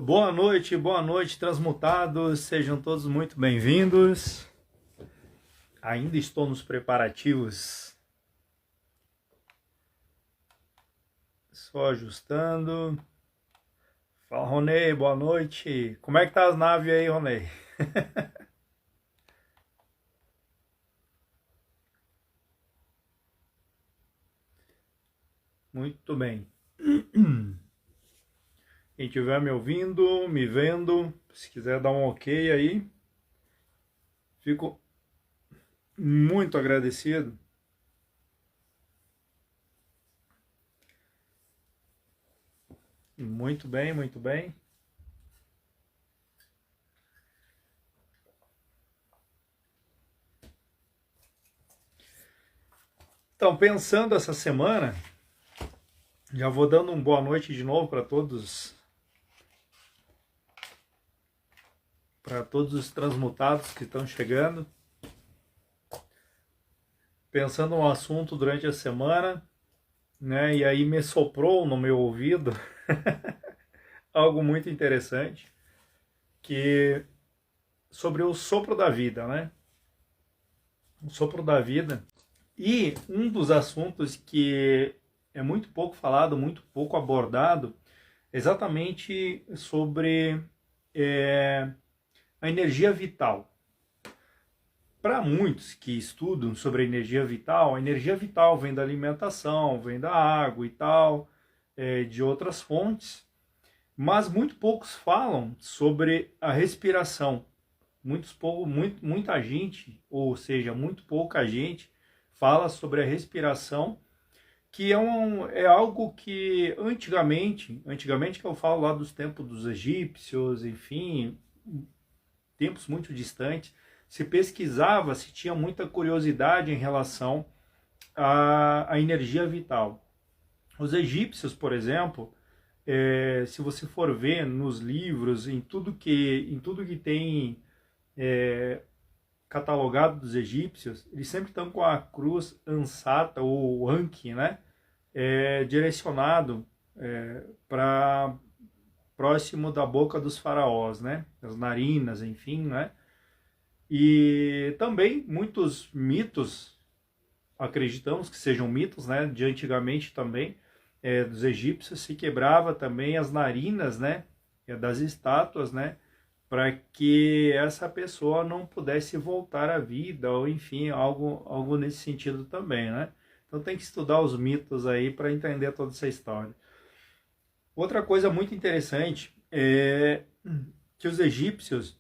boa noite, transmutados, sejam todos muito bem-vindos. Ainda estou nos preparativos, só ajustando. Fala, Ronei, boa noite. Como é que tá as naves aí, Ronei? Muito bem. Quem estiver me ouvindo, me vendo, se quiser dar um ok aí, fico muito agradecido. Muito bem, muito bem. Então, pensando essa semana, já vou dando uma boa noite de novo para todos os transmutados que estão chegando. Pensando no assunto durante a semana, né? E aí me soprou no meu ouvido algo muito interessante, que sobre o sopro da vida, né? O sopro da vida. E um dos assuntos que é muito pouco falado, muito pouco abordado, exatamente sobre a energia vital. Para muitos que estudam sobre a energia vital vem da alimentação, vem da água e tal, de outras fontes, mas muito poucos falam sobre a respiração. Muita gente, ou seja, muito pouca gente, fala sobre a respiração, que é algo que antigamente que eu falo lá dos tempos dos egípcios, enfim, tempos muito distantes, se pesquisava, se tinha muita curiosidade em relação à energia vital. Os egípcios, por exemplo, se você for ver nos livros, em tudo que tem catalogado dos egípcios, eles sempre estão com a cruz ansata ou anki, né? Direcionado para próximo da boca dos faraós, né? As narinas, enfim, né? E também muitos mitos, acreditamos que sejam mitos, né? De antigamente também, dos egípcios, se quebrava também as narinas, né? Das estátuas, né? Para que essa pessoa não pudesse voltar à vida, ou enfim, algo nesse sentido também, né? Então tem que estudar os mitos aí para entender toda essa história. Outra coisa muito interessante é que os egípcios,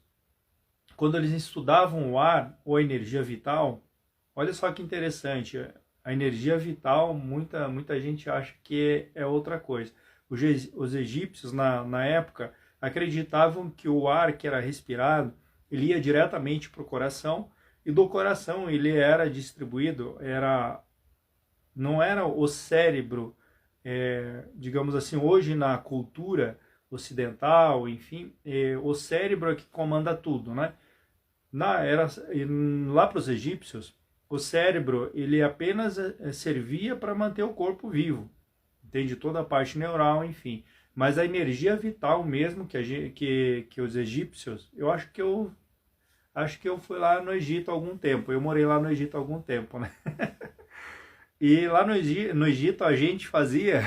quando eles estudavam o ar ou a energia vital, olha só que interessante, a energia vital, muita gente acha que é outra coisa. Os egípcios, na época, acreditavam que o ar que era respirado, ele ia diretamente para o coração, e do coração ele era distribuído, não era o cérebro, digamos assim, hoje na cultura ocidental, enfim, o cérebro é que comanda tudo, né? Lá para os egípcios, o cérebro ele apenas servia para manter o corpo vivo, entende? Toda a parte neural, enfim. Mas a energia vital mesmo que os egípcios, eu acho que eu fui lá no Egito há algum tempo, eu morei lá no Egito há algum tempo, né? E lá no Egito a gente fazia,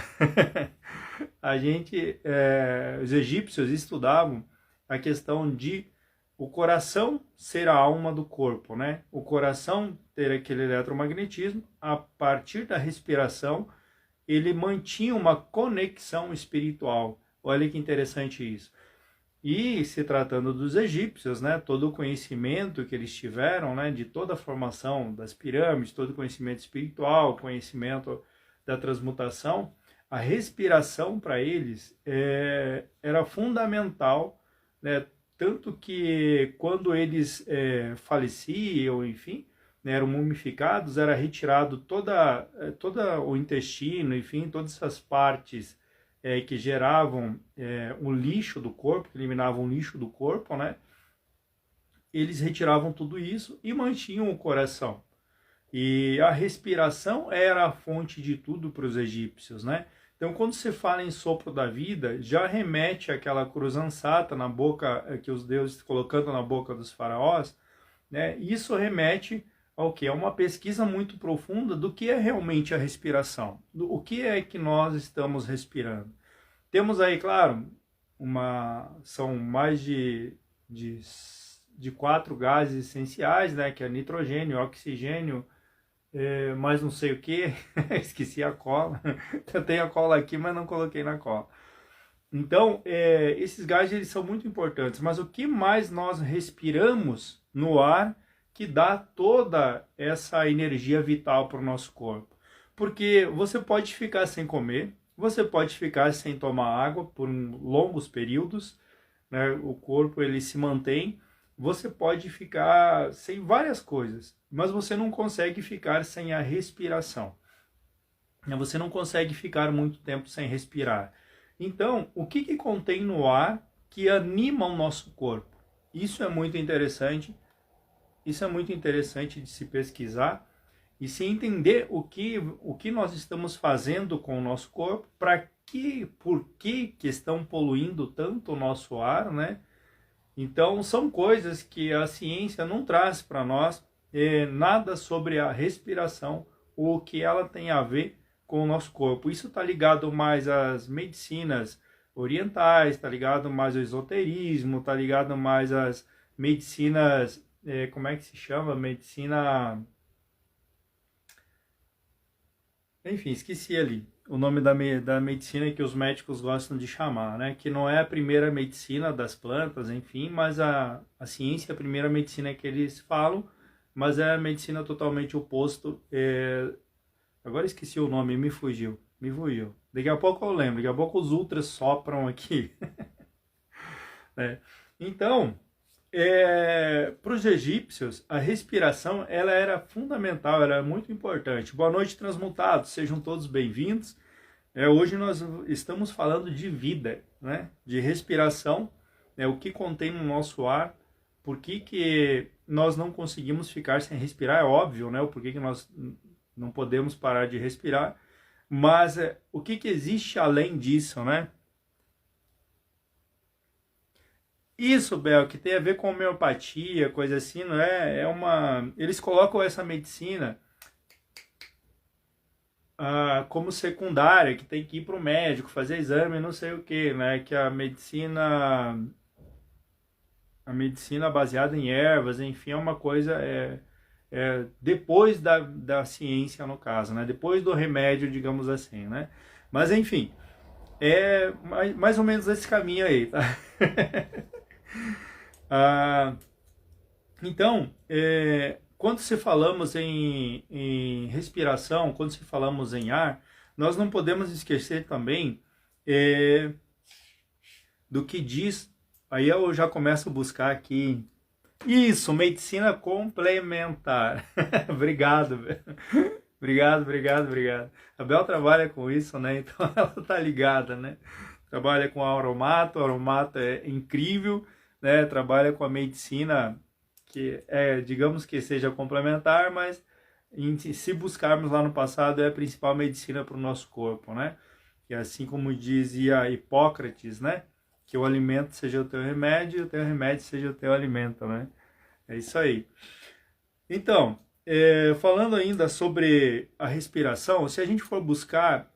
os egípcios estudavam a questão de o coração ser a alma do corpo, né? O coração ter aquele eletromagnetismo, a partir da respiração, ele mantinha uma conexão espiritual. Olha que interessante isso. E se tratando dos egípcios, né, todo o conhecimento que eles tiveram, né, de toda a formação das pirâmides, todo o conhecimento espiritual, conhecimento da transmutação, a respiração para eles era fundamental, né, tanto que quando eles faleciam, enfim, né, eram mumificados, era retirado toda o intestino, enfim, todas essas partes que geravam o lixo do corpo, que eliminavam o lixo do corpo, né? Eles retiravam tudo isso e mantinham o coração. E a respiração era a fonte de tudo para os egípcios, né? Então, quando você fala em sopro da vida, já remete àquela cruz ansata na boca, que os deuses colocando na boca dos faraós, né? Isso remete ao que? É uma pesquisa muito profunda do que é realmente a respiração, o que é que nós estamos respirando. Temos aí, claro, são mais de 4 gases essenciais, né? Que é nitrogênio, oxigênio, mas não sei o que, esqueci a cola. Eu tenho a cola aqui, mas não coloquei na cola. Então, esses gases eles são muito importantes, mas o que mais nós respiramos no ar que dá toda essa energia vital para o nosso corpo? Porque você pode ficar sem comer, você pode ficar sem tomar água por longos períodos, né? O corpo ele se mantém. Você pode ficar sem várias coisas, mas você não consegue ficar sem a respiração. Você não consegue ficar muito tempo sem respirar. Então, o que contém no ar que anima o nosso corpo? Isso é muito interessante. Isso é muito interessante de se pesquisar e se entender o que nós estamos fazendo com o nosso corpo, por que estão poluindo tanto o nosso ar, né? Então, são coisas que a ciência não traz para nós nada sobre a respiração ou o que ela tem a ver com o nosso corpo. Isso está ligado mais às medicinas orientais, está ligado mais ao esoterismo, está ligado mais às medicinas, como é que se chama? Medicina... Enfim, esqueci ali o nome da medicina que os médicos gostam de chamar, né? Que não é a primeira medicina das plantas, enfim, mas a ciência é a primeira medicina que eles falam, mas é a medicina totalmente oposto. Agora esqueci o nome, me fugiu. Daqui a pouco eu lembro, daqui a pouco os ultras sopram aqui. Então, para os egípcios, a respiração ela era fundamental, ela era muito importante. Boa noite, transmutados, sejam todos bem-vindos. Hoje nós estamos falando de vida, né? De respiração, o que contém no nosso ar, por que nós não conseguimos ficar sem respirar, é óbvio, né? O porquê que nós não podemos parar de respirar, mas o que existe além disso, né? Isso, Bel, que tem a ver com homeopatia, coisa assim, não é? Eles colocam essa medicina como secundária, que tem que ir para o médico, fazer exame, não sei o que, né? Que a medicina baseada em ervas, enfim, é uma coisa depois da ciência, no caso, né? Depois do remédio, digamos assim, né? Mas, enfim, é mais ou menos esse caminho aí, tá? Então, quando se falamos em respiração, quando se falamos em ar, nós não podemos esquecer também do que diz, aí eu já começo a buscar aqui, isso, medicina complementar. Obrigado, obrigado. A Bel trabalha com isso, né? Então ela tá ligada, né? Trabalha com aromato é incrível, né? Trabalha com a medicina que digamos que seja complementar, mas se buscarmos lá no passado é a principal medicina para o nosso corpo, né? E assim como dizia Hipócrates, né? Que o alimento seja o teu remédio e o teu remédio seja o teu alimento, né? É isso aí. Então, falando ainda sobre a respiração, se a gente for buscar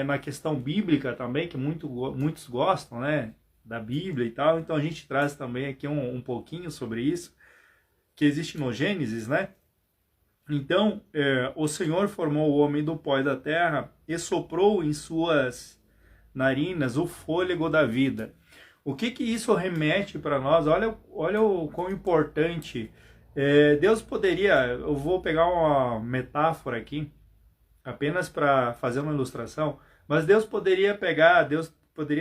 na questão bíblica também, que muitos gostam, né? Da Bíblia e tal, então a gente traz também aqui um pouquinho sobre isso, que existe no Gênesis, né? Então, o Senhor formou o homem do pó da terra e soprou em suas narinas o fôlego da vida. O que isso remete para nós? Olha o quão importante. Deus poderia, eu vou pegar uma metáfora aqui, apenas para fazer uma ilustração, mas Deus poderia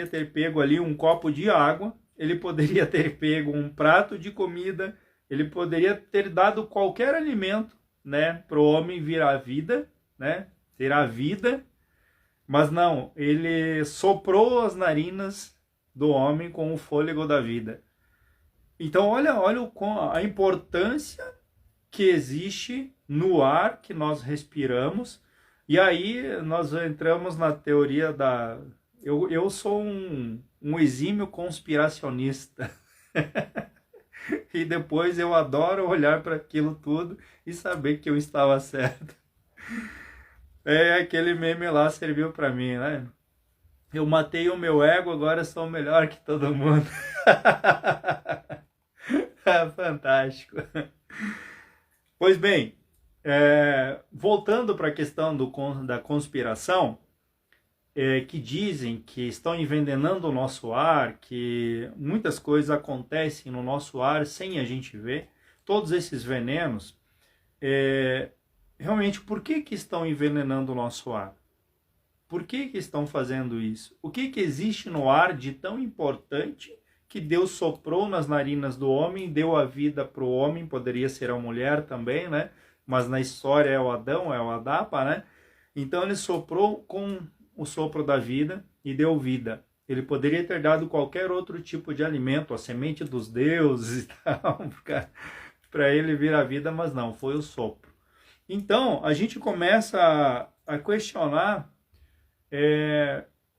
ter pego ali um copo de água, ele poderia ter pego um prato de comida, ele poderia ter dado qualquer alimento, né, para o homem vir à vida, né, ter a vida, mas não, ele soprou as narinas do homem com o fôlego da vida. Então olha a importância que existe no ar que nós respiramos, E aí nós entramos na teoria da... Eu sou um exímio conspiracionista. E depois eu adoro olhar para aquilo tudo e saber que eu estava certo. É, aquele meme lá serviu para mim, né? Eu matei o meu ego, agora sou melhor que todo mundo. Fantástico. Pois bem, voltando para a questão da conspiração, que dizem que estão envenenando o nosso ar, que muitas coisas acontecem no nosso ar sem a gente ver, todos esses venenos, realmente, por que estão envenenando o nosso ar? Por que estão fazendo isso? O que existe no ar de tão importante que Deus soprou nas narinas do homem, deu a vida para o homem, poderia ser a mulher também, né? Mas na história é o Adão, é o Adapa, né? Então ele soprou com o sopro da vida e deu vida. Ele poderia ter dado qualquer outro tipo de alimento, a semente dos deuses e tal, para ele vir a vida, mas não, foi o sopro. Então, a gente começa a questionar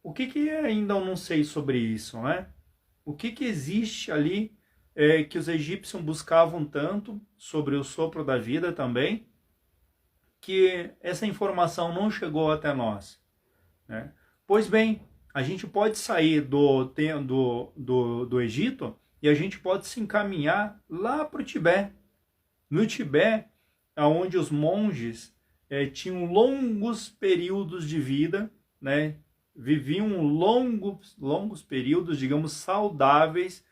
o que ainda eu não sei sobre isso, né? O que existe ali que os egípcios buscavam tanto sobre o sopro da vida também, que essa informação não chegou até nós, né? Pois bem, a gente pode sair do Egito e a gente pode se encaminhar lá para o Tibete. No Tibete, onde os monges tinham longos períodos de vida, né? Viviam longos períodos, digamos, saudáveis,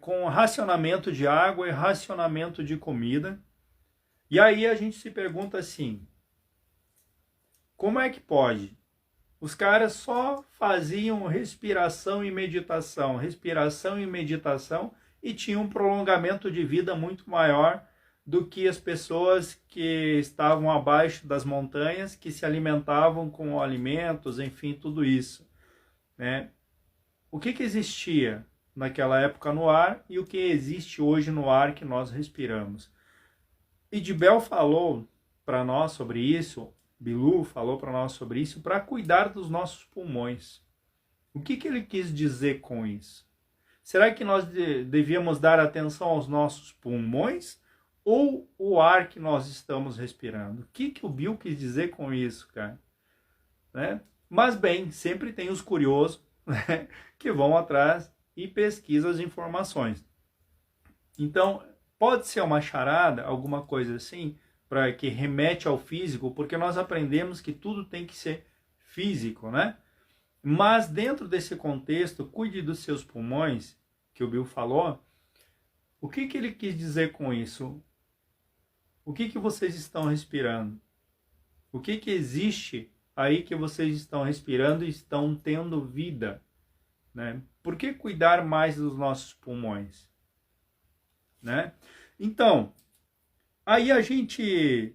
com racionamento de água e racionamento de comida. E aí a gente se pergunta assim, como é que pode? Os caras só faziam respiração e meditação e tinham um prolongamento de vida muito maior do que as pessoas que estavam abaixo das montanhas, que se alimentavam com alimentos, enfim, tudo isso, né? O que existia naquela época no ar e o que existe hoje no ar que nós respiramos? E Idibel falou para nós sobre isso, Bilu falou para nós sobre isso, para cuidar dos nossos pulmões. O que ele quis dizer com isso? Será que nós devíamos dar atenção aos nossos pulmões ou o ar que nós estamos respirando? O que o Bill quis dizer com isso, cara? Né? Mas bem, sempre tem os curiosos, né, que vão atrás e pesquisam as informações. Então, pode ser uma charada, alguma coisa assim, para que remete ao físico, porque nós aprendemos que tudo tem que ser físico, né? Mas dentro desse contexto, cuide dos seus pulmões, que o Bill falou. O que ele quis dizer com isso? O que vocês estão respirando? O que existe aí que vocês estão respirando e estão tendo vida, né? Por que cuidar mais dos nossos pulmões, né? Então, aí a gente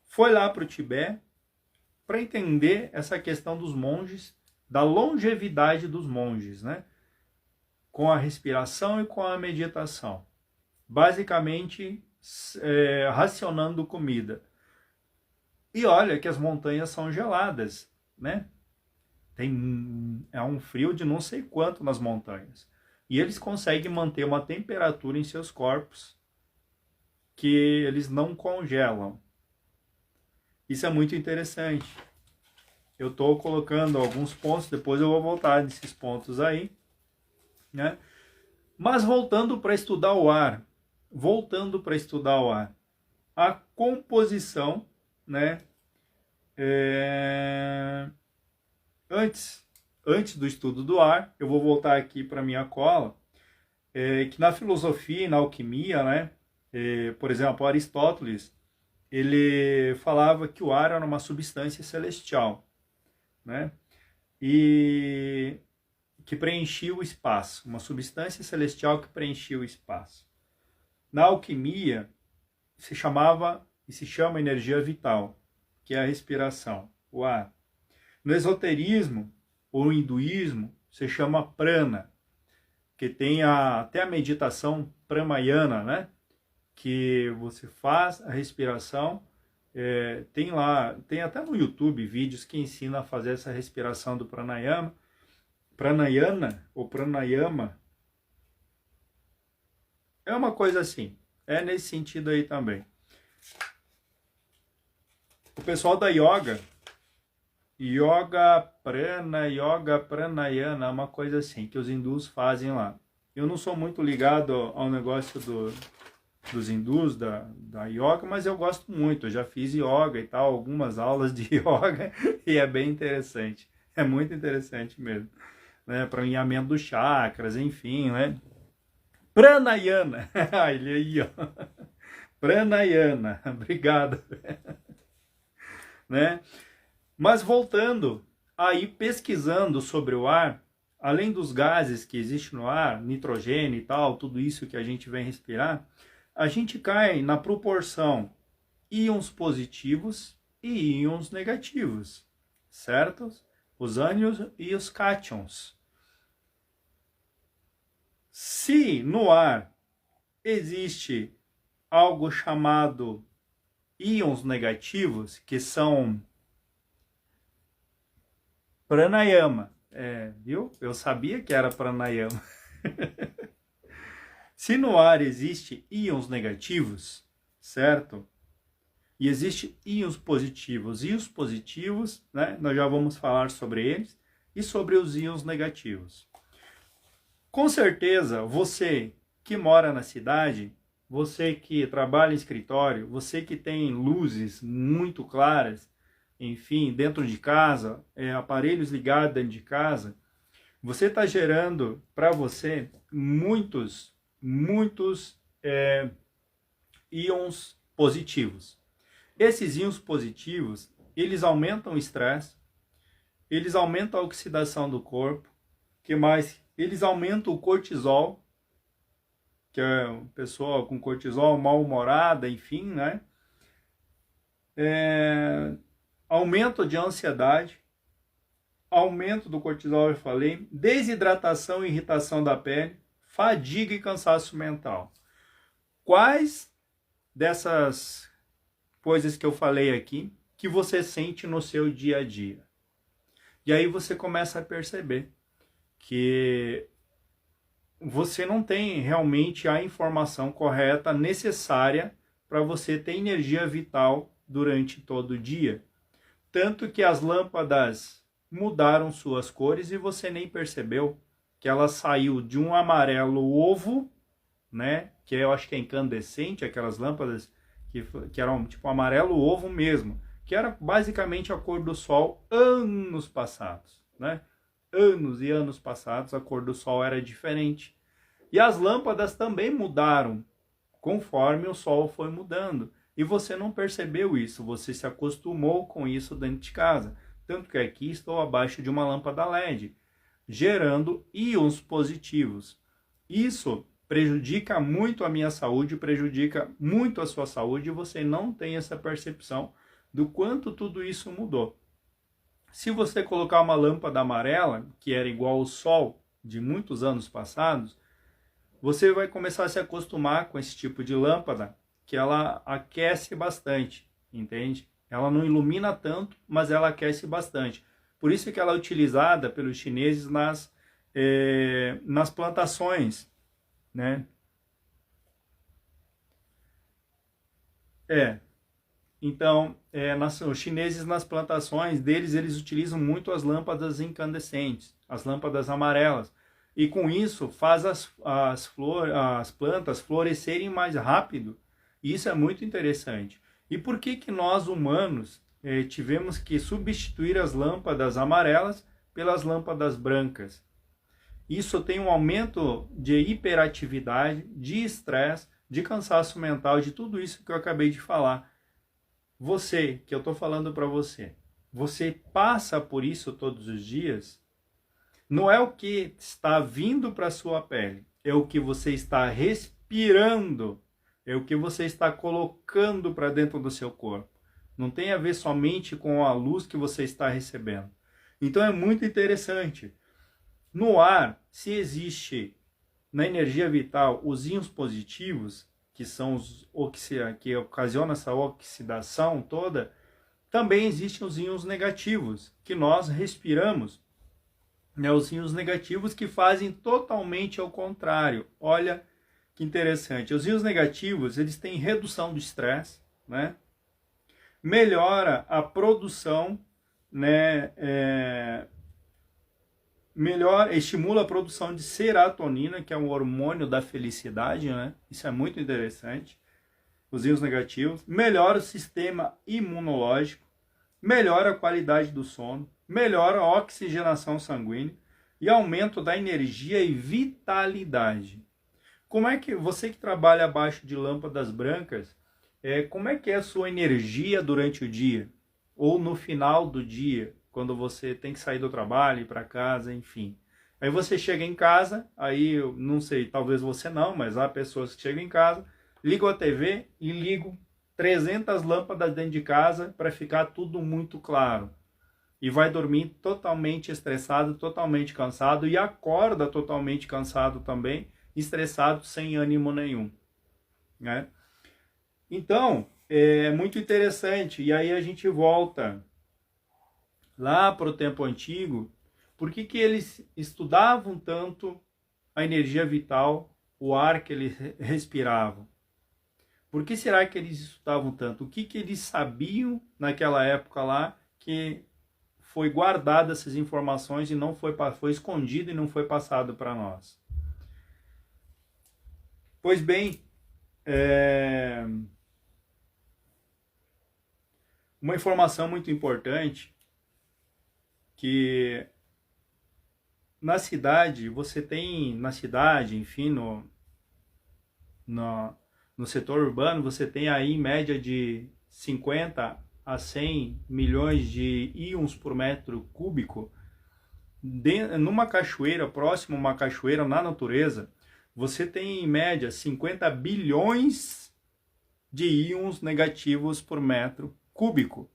foi lá para o Tibete para entender essa questão dos monges, da longevidade dos monges, né? Com a respiração e com a meditação. Basicamente, racionando comida. E olha que as montanhas são geladas, né? É um frio de não sei quanto nas montanhas. E eles conseguem manter uma temperatura em seus corpos que eles não congelam. Isso é muito interessante. Eu estou colocando alguns pontos, depois eu vou voltar nesses pontos aí, né? Mas voltando para estudar o ar, a composição, né? Antes do estudo do ar, eu vou voltar aqui para minha cola, que na filosofia e na alquimia, né? Por exemplo, Aristóteles, ele falava que o ar era uma substância celestial, né? E que preenchia o espaço, uma substância celestial que preenchia o espaço. Na alquimia, se chamava e se chama energia vital, que é a respiração, o ar. No esoterismo, ou no hinduísmo, se chama prana, que tem até a meditação pramayana, né? Que você faz a respiração Tem lá, tem até no YouTube vídeos que ensinam a fazer essa respiração do pranayama, pranayana ou pranayama, é uma coisa assim, é nesse sentido aí também. O pessoal da yoga pranayana, uma coisa assim, que os hindus fazem lá. Eu não sou muito ligado ao negócio dos hindus, da yoga, mas eu gosto muito. Eu já fiz yoga e tal, algumas aulas de yoga, e é bem interessante. É muito interessante mesmo. Né? Para alinhamento dos chakras, enfim, né? Pranayana. Ele aí, ó. Pranayana. Obrigado. Né? Mas voltando, aí pesquisando sobre o ar, além dos gases que existem no ar, nitrogênio e tal, tudo isso que a gente vem respirar, a gente cai na proporção íons positivos e íons negativos, certo? Os ânions e os cátions. Se no ar existe algo chamado íons negativos, que são pranayama, viu? Eu sabia que era pranayama. Se no ar existe íons negativos, certo? E existe íons positivos. Íons positivos, né? Nós já vamos falar sobre eles, e sobre os íons negativos. Com certeza, você que mora na cidade, você que trabalha em escritório, você que tem luzes muito claras, enfim, dentro de casa, aparelhos ligados dentro de casa, você está gerando para você muitos íons positivos. Esses íons positivos, eles aumentam o estresse, eles aumentam a oxidação do corpo, que mais? Eles aumentam o cortisol, que é uma pessoa com cortisol mal-humorada, enfim, né? Aumento de ansiedade, aumento do cortisol, eu falei, desidratação e irritação da pele, fadiga e cansaço mental. Quais dessas coisas que eu falei aqui que você sente no seu dia a dia? E aí você começa a perceber que você não tem realmente a informação correta, necessária para você ter energia vital durante todo o dia. Tanto que as lâmpadas mudaram suas cores e você nem percebeu que ela saiu de um amarelo ovo, né? Que eu acho que é incandescente, aquelas lâmpadas que eram tipo amarelo ovo mesmo, que era basicamente a cor do sol anos passados, né? Anos e anos passados a cor do sol era diferente. E as lâmpadas também mudaram conforme o sol foi mudando. E você não percebeu isso, você se acostumou com isso dentro de casa. Tanto que aqui estou abaixo de uma lâmpada LED, gerando íons positivos. Isso prejudica muito a minha saúde, prejudica muito a sua saúde, e você não tem essa percepção do quanto tudo isso mudou. Se você colocar uma lâmpada amarela, que era igual ao sol de muitos anos passados, você vai começar a se acostumar com esse tipo de lâmpada, que ela aquece bastante, entende? Ela não ilumina tanto, mas ela aquece bastante. Por isso que ela é utilizada pelos chineses nas plantações, né? Então, os chineses nas plantações deles, eles utilizam muito as lâmpadas incandescentes, as lâmpadas amarelas. E com isso faz as plantas florescerem mais rápido. E isso é muito interessante. E por que nós humanos tivemos que substituir as lâmpadas amarelas pelas lâmpadas brancas? Isso tem um aumento de hiperatividade, de estresse, de cansaço mental, de tudo isso que eu acabei de falar. Você, que eu estou falando para você, você passa por isso todos os dias? Não é o que está vindo para a sua pele, é o que você está respirando, é o que você está colocando para dentro do seu corpo. Não tem a ver somente com a luz que você está recebendo. Então é muito interessante. No ar, se existe na energia vital os íons positivos, que são que ocasionam essa oxidação toda, também existem os íons negativos, que nós respiramos, né? Os íons negativos que fazem totalmente ao contrário. Olha que interessante. Os íons negativos, eles têm redução do estresse, né? Melhora a produção, né? Estimula a produção de serotonina, que é um hormônio da felicidade, né? Isso é muito interessante. Os íons negativos. Melhora o sistema imunológico, melhora a qualidade do sono, melhora a oxigenação sanguínea e aumento da energia e vitalidade. Como é que você que trabalha abaixo de lâmpadas brancas, como é que é a sua energia durante o dia? Ou no final do dia, quando você tem que sair do trabalho, ir para casa, enfim. Aí você chega em casa, aí eu não sei, talvez você não, mas há pessoas que chegam em casa, ligam a TV e ligam 300 lâmpadas dentro de casa para ficar tudo muito claro. E vai dormir totalmente estressado, totalmente cansado e acorda totalmente cansado também, estressado, sem ânimo nenhum, né? Então, é muito interessante. E aí a gente volta lá para o tempo antigo. Por que que eles estudavam tanto a energia vital, o ar que eles respiravam? Por que será que eles estudavam tanto? O que que eles sabiam naquela época lá que foi guardado essas informações e não foi escondido e não foi passado para nós? Pois bem, uma informação muito importante, que na cidade, enfim, no setor urbano, você tem aí em média de 50 a 100 milhões de íons por metro cúbico. Numa cachoeira, próximo a uma cachoeira na natureza, você tem em média 50 bilhões de íons negativos por metro cúbico.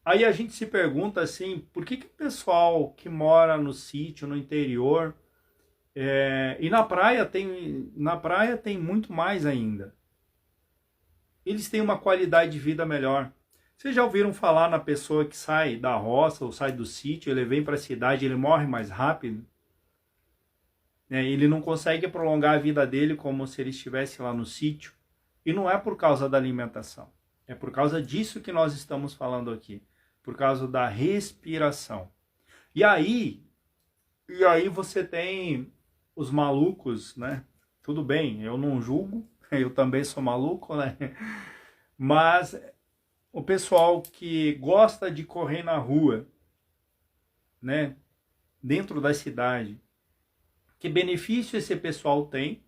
Aí a gente se pergunta assim, por que o pessoal que mora no sítio, no interior, e na praia tem muito mais ainda, eles têm uma qualidade de vida melhor. Vocês já ouviram falar na pessoa que sai da roça ou sai do sítio, ele vem para a cidade, ele morre mais rápido? Ele não consegue prolongar a vida dele como se ele estivesse lá no sítio. E não é por causa da alimentação. É por causa disso que nós estamos falando aqui. Por causa da respiração. E aí você tem os malucos, né? Tudo bem, eu não julgo, eu também sou maluco, né? Mas o pessoal que gosta de correr na rua, né? Dentro da cidade, que benefício esse pessoal tem,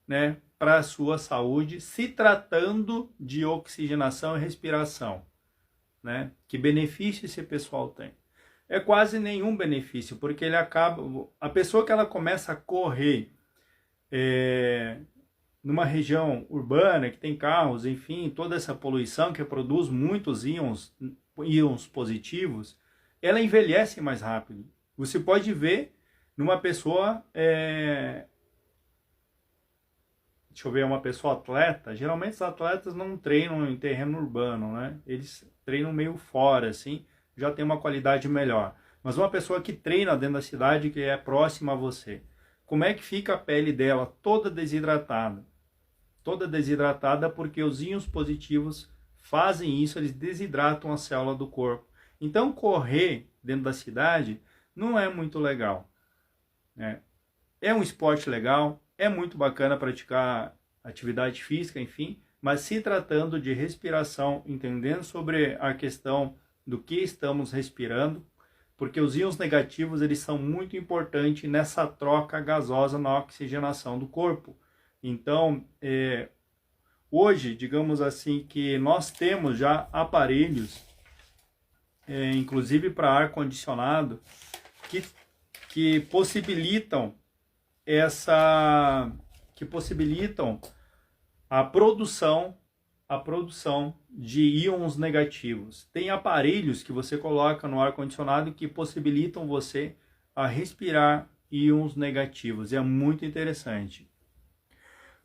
né? Para a sua saúde, se tratando de oxigenação e respiração, né? Que benefício esse pessoal tem? É quase nenhum benefício, porque a pessoa que ela começa a correr numa região urbana, que tem carros, enfim, toda essa poluição que produz muitos íons positivos, ela envelhece mais rápido. Você pode ver numa pessoa, deixa eu ver, uma pessoa atleta. Geralmente os atletas não treinam em terreno urbano, né? Eles treinam meio fora, assim, já tem uma qualidade melhor. Mas uma pessoa que treina dentro da cidade, que é próxima a você, como é que fica a pele dela? Toda desidratada. Toda desidratada porque os íons positivos fazem isso, eles desidratam a célula do corpo. Então correr dentro da cidade não é muito legal, né? É um esporte legal, é muito bacana praticar atividade física, enfim, mas se tratando de respiração, entendendo sobre a questão do que estamos respirando, porque os íons negativos eles são muito importantes nessa troca gasosa na oxigenação do corpo. Então, hoje, digamos assim, que nós temos já aparelhos, inclusive para ar-condicionado, que possibilitam a produção de íons negativos. Tem aparelhos que você coloca no ar-condicionado que possibilitam você a respirar íons negativos. É muito interessante.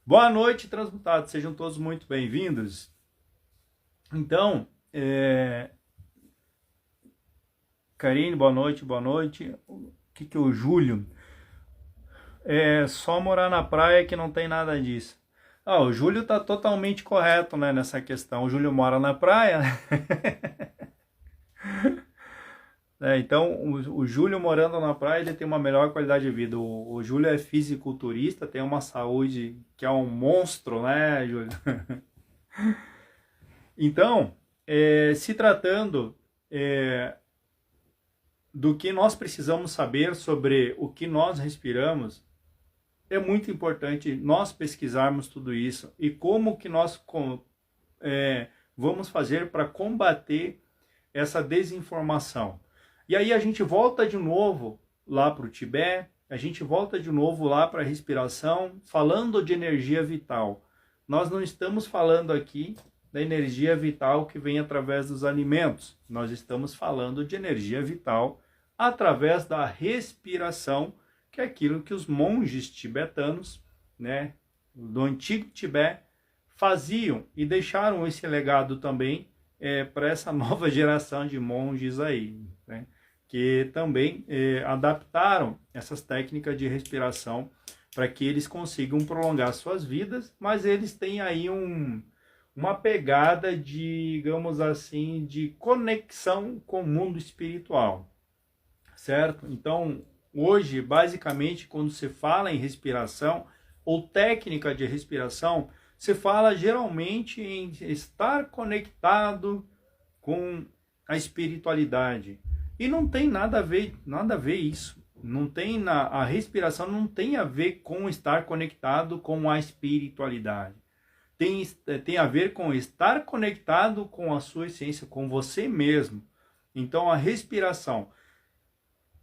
Boa noite, transmutados, sejam todos muito bem-vindos. Então, Karine, boa noite, boa noite. O que é o Júlio? É só morar na praia que não tem nada disso. O Júlio tá totalmente correto, né, nessa questão. O Júlio mora na praia. Então, o Júlio morando na praia, ele tem uma melhor qualidade de vida. O Júlio é fisiculturista, tem uma saúde que é um monstro, né, Júlio? Então, se tratando do que nós precisamos saber sobre o que nós respiramos, é muito importante nós pesquisarmos tudo isso e como que nós vamos fazer para combater essa desinformação. E aí a gente volta de novo lá para o Tibete, a gente volta de novo lá para a respiração, falando de energia vital. Nós não estamos falando aqui da energia vital que vem através dos alimentos. Nós estamos falando de energia vital através da respiração, que é aquilo que os monges tibetanos, né, do antigo Tibete, faziam e deixaram esse legado também para essa nova geração de monges aí, né, que também adaptaram essas técnicas de respiração para que eles consigam prolongar suas vidas, mas eles têm aí uma pegada de, digamos assim, de conexão com o mundo espiritual, certo? Então, hoje, basicamente, quando se fala em respiração ou técnica de respiração, se fala geralmente em estar conectado com a espiritualidade. E não tem nada a ver isso. Não tem a respiração não tem a ver com estar conectado com a espiritualidade. Tem a ver com estar conectado com a sua essência, com você mesmo. Então, a respiração.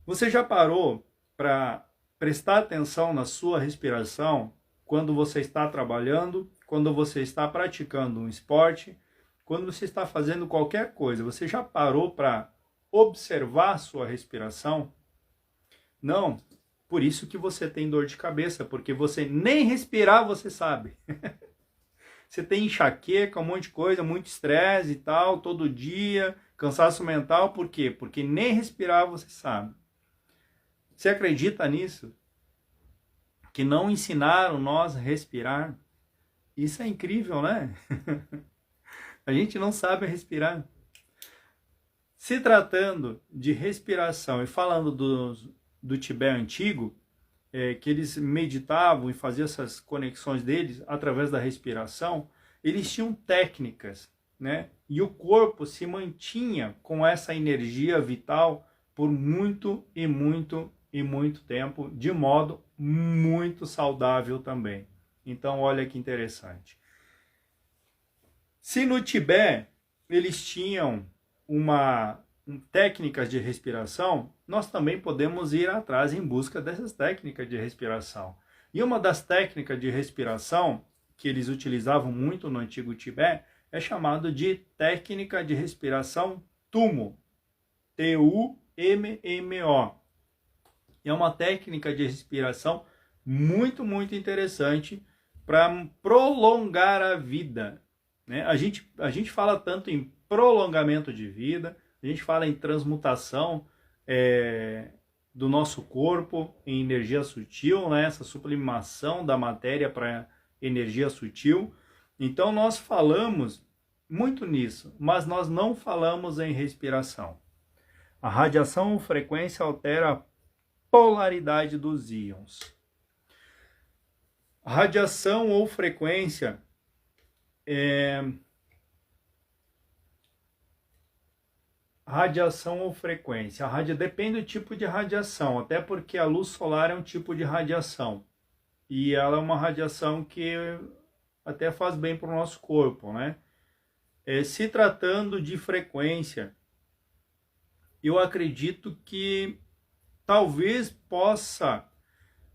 Você já parou para prestar atenção na sua respiração quando você está trabalhando, quando você está praticando um esporte, quando você está fazendo qualquer coisa? Você já parou para observar a sua respiração? Não. Por isso que você tem dor de cabeça, porque você nem respirar você sabe. Você tem enxaqueca, um monte de coisa, muito estresse e tal, todo dia, cansaço mental, por quê? Porque nem respirar você sabe. Você acredita nisso? Que não ensinaram nós a respirar? Isso é incrível, né? A gente não sabe respirar. Se tratando de respiração e falando do Tibete antigo, que eles meditavam e faziam essas conexões deles através da respiração, eles tinham técnicas, né? E o corpo se mantinha com essa energia vital por muito e muito e muito tempo, de modo muito saudável também. Então, olha que interessante. Se no Tibete eles tinham técnicas de respiração, nós também podemos ir atrás em busca dessas técnicas de respiração. E uma das técnicas de respiração que eles utilizavam muito no antigo Tibete é chamado de técnica de respiração Tummo, T-U-M-M-O. É uma técnica de respiração muito, muito interessante para prolongar a vida, né? A gente fala tanto em prolongamento de vida, a gente fala em transmutação do nosso corpo em energia sutil, né? Essa sublimação da matéria para energia sutil. Então nós falamos muito nisso, mas nós não falamos em respiração. A radiação ou frequência altera a polaridade dos íons. A radiação ou frequência radiação ou frequência. Depende do tipo de radiação, até porque a luz solar é um tipo de radiação. E ela é uma radiação que até faz bem para o nosso corpo, né? Se tratando de frequência, eu acredito que talvez possa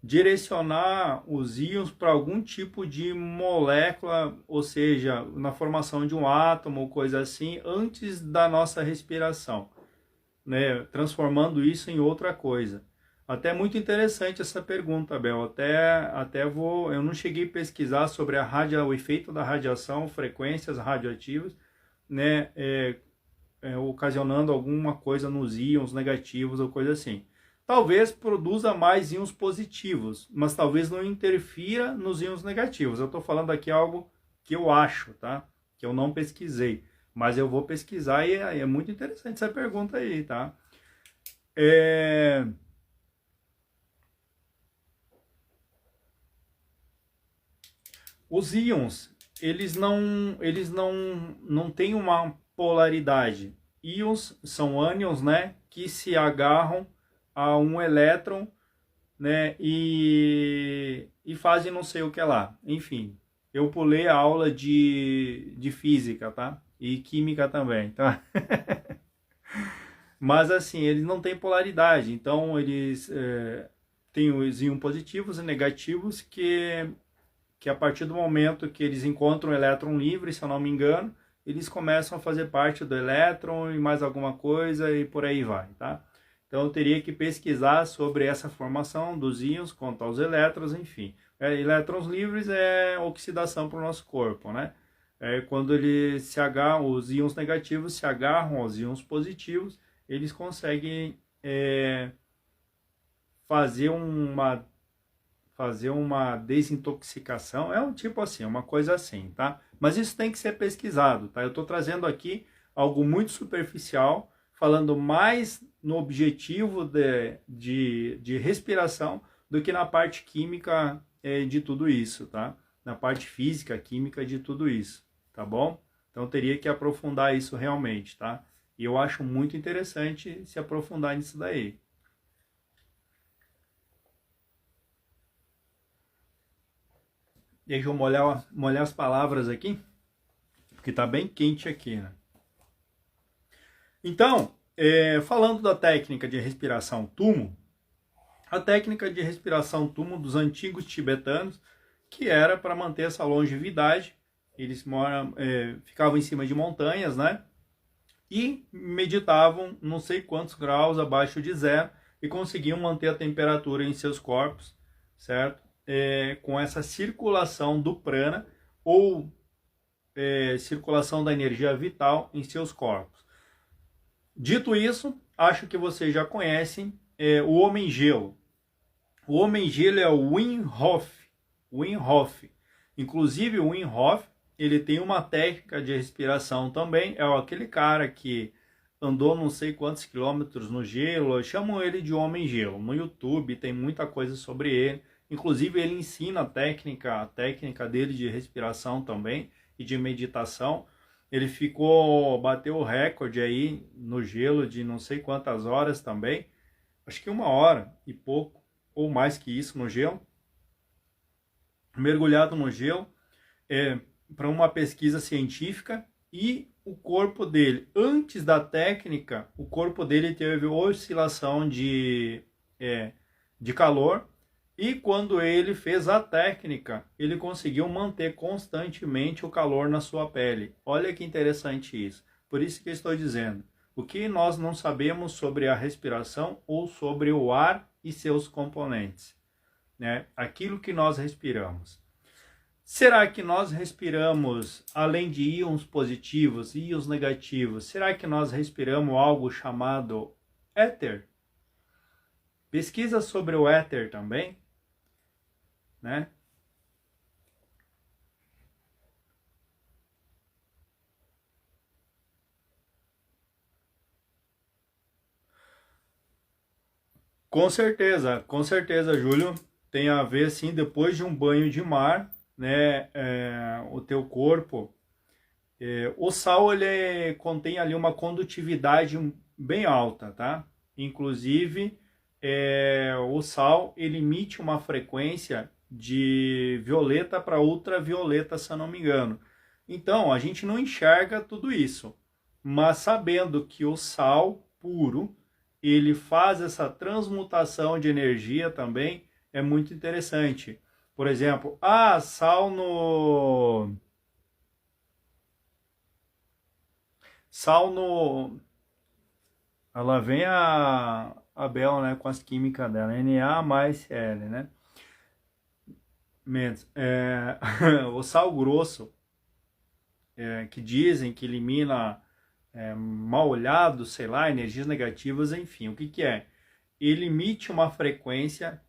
direcionar os íons para algum tipo de molécula, ou seja, na formação de um átomo ou coisa assim, antes da nossa respiração, né? Transformando isso em outra coisa. Até muito interessante essa pergunta, Bel. Até vou. Eu não cheguei a pesquisar sobre o efeito da radiação, frequências radioativas, né? Ocasionando alguma coisa nos íons negativos ou coisa assim. Talvez produza mais íons positivos, mas talvez não interfira nos íons negativos. Eu estou falando aqui algo que eu acho, tá? Que eu não pesquisei, mas eu vou pesquisar e é muito interessante essa pergunta aí, tá? Os íons, eles não têm uma polaridade. Íons são ânions, né, que se agarram a um elétron, né, e fazem não sei o que lá. Enfim, eu pulei a aula de física, tá? E química também, tá? Mas assim, eles não têm polaridade, então eles têm os íons positivos e negativos que a partir do momento que eles encontram um elétron livre, se eu não me engano, eles começam a fazer parte do elétron e mais alguma coisa e por aí vai, tá? Então eu teria que pesquisar sobre essa formação dos íons quanto aos elétrons, enfim. Elétrons livres é oxidação para o nosso corpo, né? Quando eles se agarram, os íons negativos se agarram aos íons positivos, eles conseguem fazer uma desintoxicação, é um tipo assim, uma coisa assim, tá? Mas isso tem que ser pesquisado, tá? Eu estou trazendo aqui algo muito superficial, falando mais no objetivo de respiração do que na parte química de tudo isso, tá? Na parte física, química de tudo isso, tá bom? Então teria que aprofundar isso realmente, tá? E eu acho muito interessante se aprofundar nisso daí. Deixa eu molhar as palavras aqui, porque tá bem quente aqui, né? Então, falando da técnica de respiração Tumo, a técnica de respiração Tumo dos antigos tibetanos, que era para manter essa longevidade, eles ficavam em cima de montanhas, né? E meditavam não sei quantos graus abaixo de zero e conseguiam manter a temperatura em seus corpos, certo? Com essa circulação do prana ou circulação da energia vital em seus corpos. Dito isso, acho que vocês já conhecem o Homem-Gelo. O Homem-Gelo é o Wim Hof. Wim Hof. Inclusive, o Wim Hof, ele tem uma técnica de respiração também. É aquele cara que andou não sei quantos quilômetros no gelo. Chamam ele de Homem-Gelo. No YouTube tem muita coisa sobre ele. Inclusive, ele ensina a técnica dele de respiração também e de meditação. Ele bateu o recorde aí no gelo de não sei quantas horas também. Acho que 1 hora e pouco, ou mais que isso no gelo. Mergulhado no gelo, para uma pesquisa científica. E o corpo dele, antes da técnica, o corpo dele teve oscilação de calor. E quando ele fez a técnica, ele conseguiu manter constantemente o calor na sua pele. Olha que interessante isso. Por isso que eu estou dizendo, o que nós não sabemos sobre a respiração ou sobre o ar e seus componentes, né? Aquilo que nós respiramos. Será que nós respiramos, além de íons positivos e íons negativos, será que nós respiramos algo chamado éter? Pesquisa sobre o éter também, né? Com certeza, Júlio, tem a ver sim, depois de um banho de mar, né, o teu corpo, o sal ele contém ali uma condutividade bem alta, tá? Inclusive, o sal ele emite uma frequência de violeta para ultravioleta, se eu não me engano. Então, a gente não enxerga tudo isso, mas sabendo que o sal puro, ele faz essa transmutação de energia também, é muito interessante. Por exemplo, sal no... Lá vem a Bel, né, com as químicas dela, Na mais Cl, né? Mendes, o sal grosso, que dizem que elimina mal olhado, sei lá, energias negativas, enfim, o que que é? Ele emite uma frequência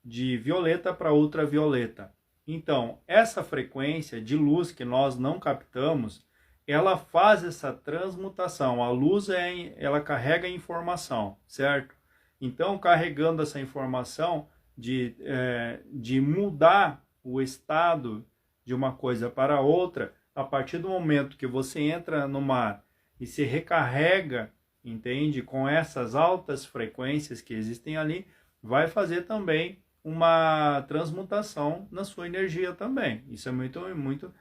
de violeta para ultravioleta. Então, essa frequência de luz que nós não captamos, ela faz essa transmutação. A luz, ela carrega informação, certo? Então, carregando essa informação de mudar o estado de uma coisa para outra, a partir do momento que você entra no mar e se recarrega, entende? Com essas altas frequências que existem ali, vai fazer também uma transmutação na sua energia também. Isso é muito...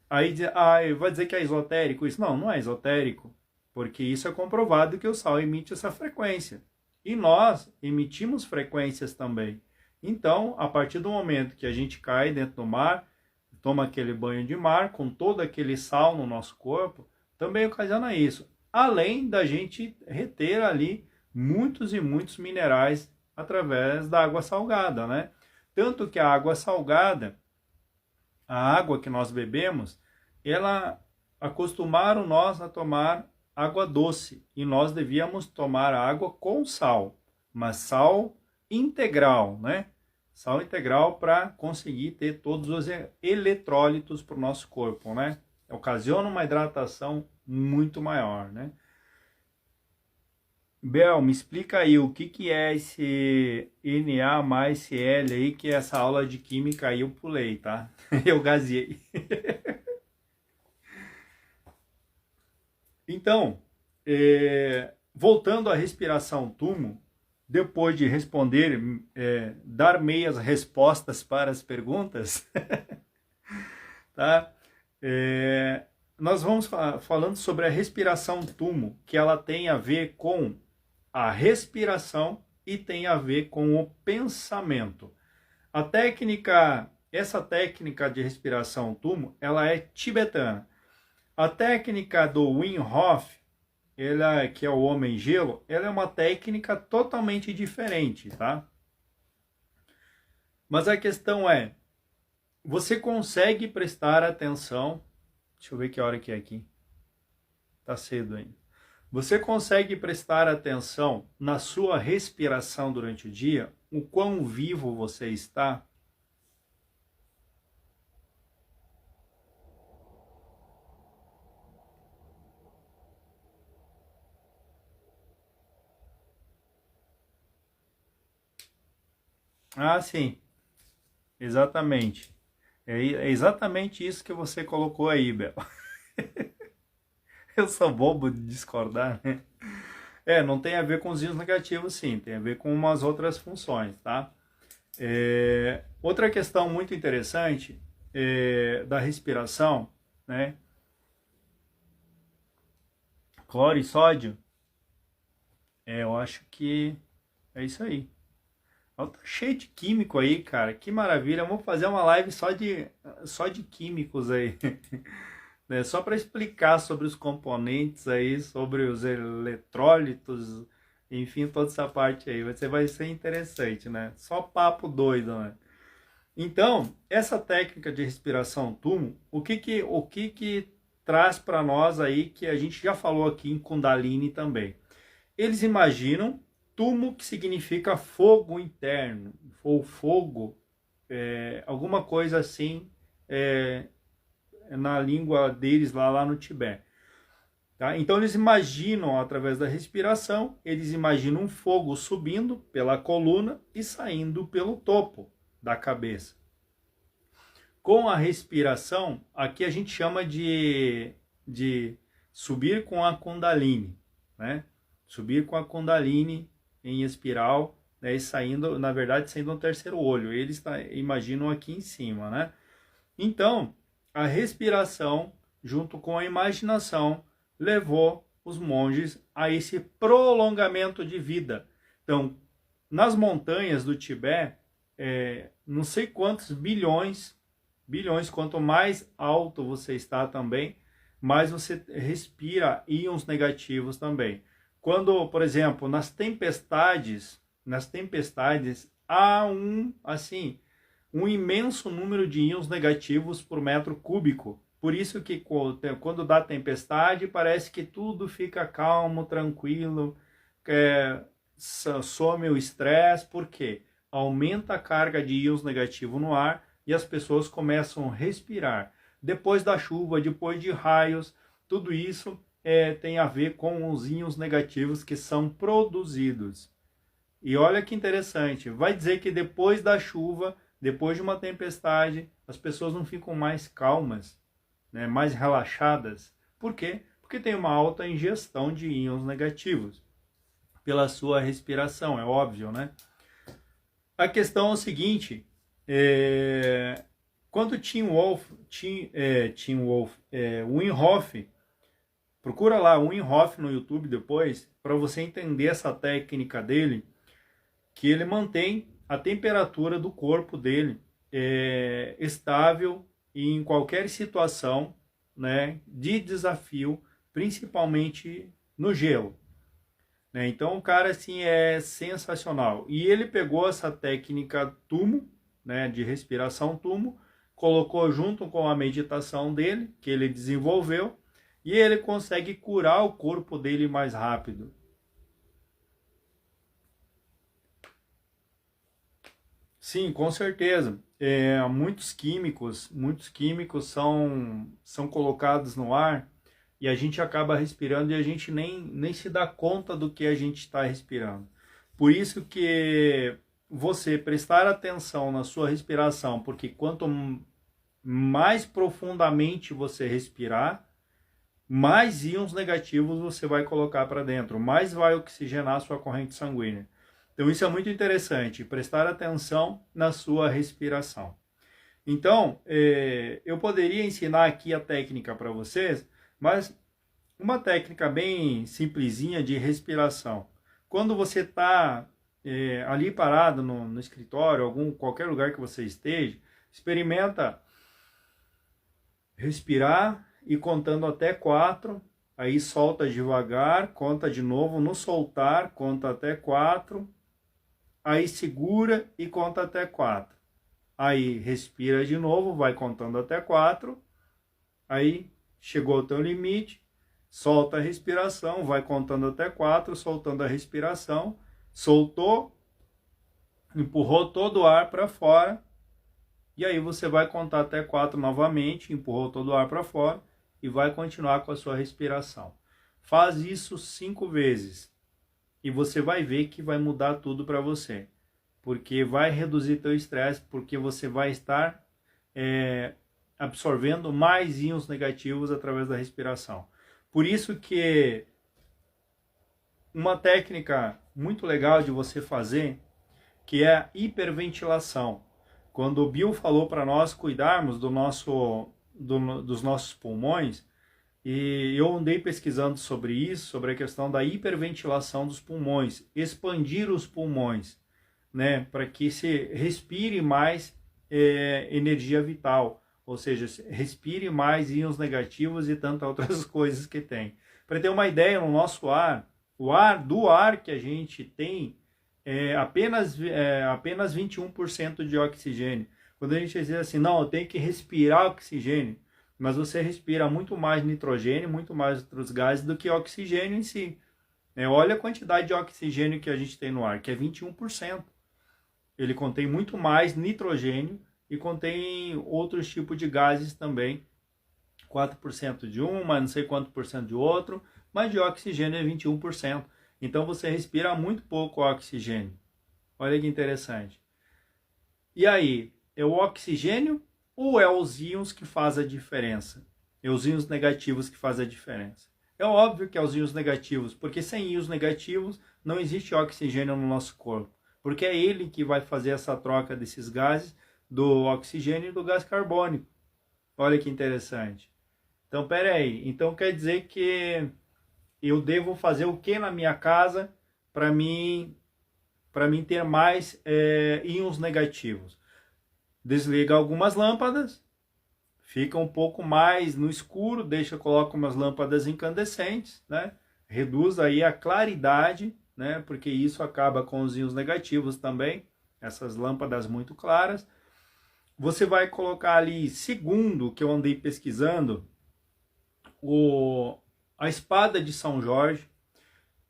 Aí vai dizer que é esotérico isso? Não, não é esotérico, porque isso é comprovado que o Sol emite essa frequência. E nós emitimos frequências também. Então, a partir do momento que a gente cai dentro do mar, toma aquele banho de mar, com todo aquele sal no nosso corpo, também ocasiona isso. Além da gente reter ali muitos e muitos minerais através da água salgada, né? Tanto que a água salgada, a água que nós bebemos, ela acostumaram nós a tomar água doce e nós devíamos tomar água com sal, mas sal integral, né? Sal integral para conseguir ter todos os eletrólitos para o nosso corpo, né? Ocasiona uma hidratação muito maior, né? Bel, me explica aí o que é esse Na mais Cl aí, que essa aula de química aí eu pulei, tá? Eu gazei. Então, voltando à respiração tumo, depois de responder, dar meias respostas para as perguntas, tá? Nós vamos falando sobre a respiração tumo, que ela tem a ver com a respiração e tem a ver com o pensamento. Essa técnica de respiração tumo, ela é tibetana. A técnica do Wim Hof, que é o homem gelo, ela é uma técnica totalmente diferente, tá? Mas a questão é, você consegue prestar atenção? Deixa eu ver que hora que é aqui. Tá cedo ainda. Você consegue prestar atenção na sua respiração durante o dia? O quão vivo você está? Ah, sim. Exatamente. É exatamente isso que você colocou aí, Bel. Eu sou bobo de discordar, né? Não tem a ver com os íons negativos, sim. Tem a ver com umas outras funções, tá? Outra questão muito interessante da respiração, né? Cloro e sódio. Eu acho que é isso aí. Tá cheio de químico aí, cara. Que maravilha. Vamos fazer uma live só de químicos aí. Né? Só para explicar sobre os componentes aí, sobre os eletrólitos, enfim, toda essa parte aí. Vai ser interessante, né? Só papo doido, né? Então, essa técnica de respiração tumo, o que traz para nós aí, que a gente já falou aqui em Kundalini também. Eles imaginam tumo, que significa fogo interno, ou fogo, alguma coisa assim, na língua deles lá no Tibete. Tá? Então eles imaginam, através da respiração, eles imaginam um fogo subindo pela coluna e saindo pelo topo da cabeça. Com a respiração, aqui a gente chama de subir com a Kundalini, né? Subir com a Kundalini em espiral, né? E saindo, na verdade, saindo no terceiro olho. Eles imaginam aqui em cima, né? Então, a respiração, junto com a imaginação, levou os monges a esse prolongamento de vida. Então, nas montanhas do Tibete, não sei quantos bilhões, quanto mais alto você está também, mais você respira íons negativos também. Quando, por exemplo, nas tempestades há um imenso número de íons negativos por metro cúbico. Por isso que quando dá tempestade, parece que tudo fica calmo, tranquilo, some o estresse. Por quê? Aumenta a carga de íons negativos no ar e as pessoas começam a respirar. Depois da chuva, depois de raios, tudo isso tem a ver com os íons negativos que são produzidos. E olha que interessante, vai dizer que depois da chuva, depois de uma tempestade, as pessoas não ficam mais calmas, né, mais relaxadas. Por quê? Porque tem uma alta ingestão de íons negativos pela sua respiração, é óbvio, né? A questão é o seguinte, quando Wim Hof, procura lá Wim Hof no YouTube depois, para você entender essa técnica dele, que ele mantém a temperatura do corpo dele estável em qualquer situação, né, de desafio, principalmente no gelo. Né? Então o cara assim é sensacional. E ele pegou essa técnica Tumo, né, de respiração Tumo, colocou junto com a meditação dele, que ele desenvolveu, e ele consegue curar o corpo dele mais rápido. Sim, com certeza. Muitos químicos são colocados no ar e a gente acaba respirando e a gente nem se dá conta do que a gente está respirando. Por isso que você prestar atenção na sua respiração, porque quanto mais profundamente você respirar, mais íons negativos você vai colocar para dentro, mais vai oxigenar a sua corrente sanguínea. Então isso é muito interessante, prestar atenção na sua respiração. Então, eu poderia ensinar aqui a técnica para vocês, mas uma técnica bem simplesinha de respiração. Quando você está ali parado no escritório, qualquer lugar que você esteja, experimenta respirar e contando até 4, aí solta devagar, conta de novo, no soltar, conta até 4, aí segura e conta até 4. Aí respira de novo, vai contando até 4, aí chegou ao teu limite, solta a respiração, vai contando até 4, soltando a respiração, soltou, empurrou todo o ar para fora, e aí você vai contar até 4 novamente, empurrou todo o ar para fora, e vai continuar com a sua respiração. Faz isso 5 vezes, e você vai ver que vai mudar tudo para você. Porque vai reduzir teu estresse, porque você vai estar absorvendo mais íons negativos através da respiração. Por isso que uma técnica muito legal de você fazer, que é a hiperventilação. Quando o Bill falou para nós cuidarmos dos nossos pulmões, e eu andei pesquisando sobre isso, sobre a questão da hiperventilação dos pulmões, expandir os pulmões, né, para que se respire mais energia vital, ou seja, respire mais íons negativos e tantas outras coisas que tem. Para ter uma ideia, no nosso ar, do ar que a gente tem, apenas 21% de oxigênio. Quando a gente diz assim, não, eu tenho que respirar oxigênio, mas você respira muito mais nitrogênio, muito mais outros gases do que oxigênio em si. Olha a quantidade de oxigênio que a gente tem no ar, que é 21%. Ele contém muito mais nitrogênio e contém outros tipos de gases também. 4% de um, mas não sei quanto por cento de outro, mas de oxigênio é 21%. Então você respira muito pouco oxigênio. Olha que interessante. E aí, é o oxigênio ou é os íons que faz a diferença? É os íons negativos que fazem a diferença. É óbvio que é os íons negativos, porque sem íons negativos não existe oxigênio no nosso corpo. Porque é ele que vai fazer essa troca desses gases, do oxigênio e do gás carbônico. Olha que interessante. Então, peraí. Então quer dizer que eu devo fazer o que na minha casa para mim ter mais íons negativos? Desliga algumas lâmpadas, fica um pouco mais no escuro, coloca umas lâmpadas incandescentes, né? reduz aí a claridade, né? Porque isso acaba com os íons negativos também, essas lâmpadas muito claras. Você vai colocar ali, segundo que eu andei pesquisando, a espada de São Jorge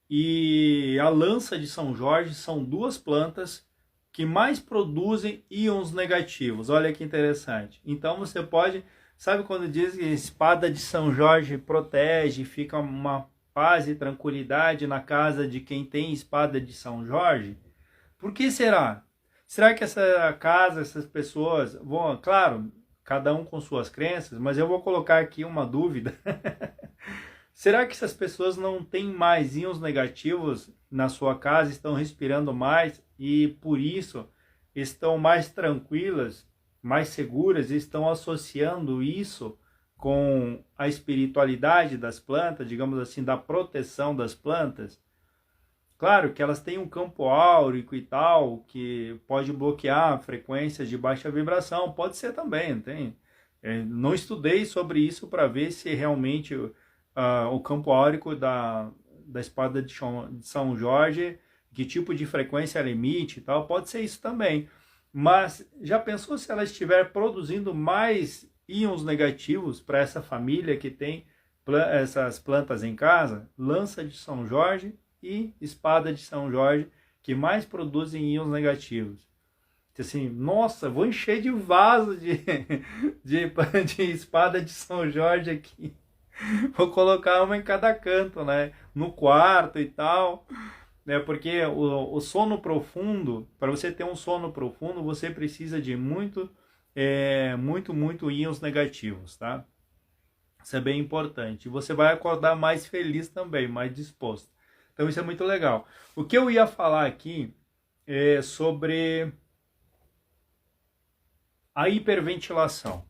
e a lança de São Jorge são duas plantas que mais produzem íons negativos. Olha que interessante. Então você pode, sabe quando diz que a espada de São Jorge protege, fica uma paz e tranquilidade na casa de quem tem espada de São Jorge? Por que será? Será que essa casa, essas pessoas vão, claro, cada um com suas crenças, mas eu vou colocar aqui uma dúvida. Será que essas pessoas não têm mais íons negativos na sua casa, estão respirando mais e por isso estão mais tranquilas, mais seguras e estão associando isso com a espiritualidade das plantas, digamos assim, da proteção das plantas? Claro que elas têm um campo áurico e tal, que pode bloquear frequências de baixa vibração, pode ser também, não tem? Não estudei sobre isso para ver se realmente o campo áurico da espada de São Jorge, que tipo de frequência ela emite e tal, pode ser isso também. Mas já pensou se ela estiver produzindo mais íons negativos para essa família que tem essas plantas em casa? Lança de São Jorge e espada de São Jorge, que mais produzem íons negativos. Assim, nossa, vou encher de vaso de espada de São Jorge aqui. Vou colocar uma em cada canto, né? No quarto e tal. Né? Porque o sono profundo, para você ter um sono profundo, você precisa de muito íons negativos, tá? Isso é bem importante. Você vai acordar mais feliz também, mais disposto. Então isso é muito legal. O que eu ia falar aqui é sobre a hiperventilação.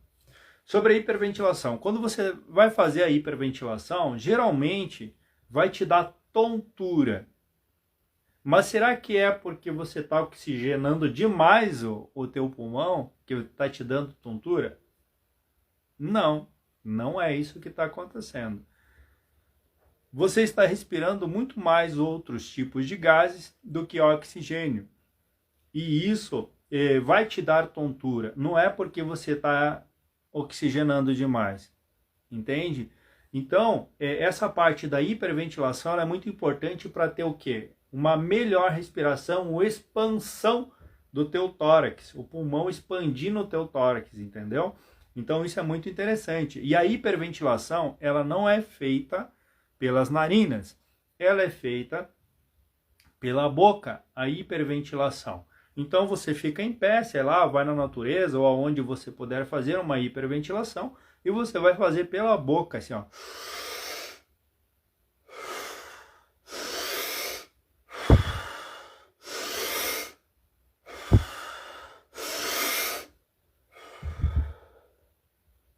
Sobre a hiperventilação. Quando você vai fazer a hiperventilação, geralmente vai te dar tontura. Mas será que é porque você está oxigenando demais o teu pulmão que está te dando tontura? Não, não é isso que está acontecendo. Você está respirando muito mais outros tipos de gases do que oxigênio. E isso vai te dar tontura. Não é porque você está oxigenando demais. Entende? Então, essa parte da hiperventilação é muito importante para ter o quê? Uma melhor respiração, uma expansão do teu tórax. O pulmão expandindo o teu tórax, entendeu? Então, isso é muito interessante. E a hiperventilação, ela não é feita pelas narinas, ela é feita pela boca, a hiperventilação. Então você fica em pé, sei lá, vai na natureza ou aonde você puder fazer uma hiperventilação e você vai fazer pela boca, assim, ó.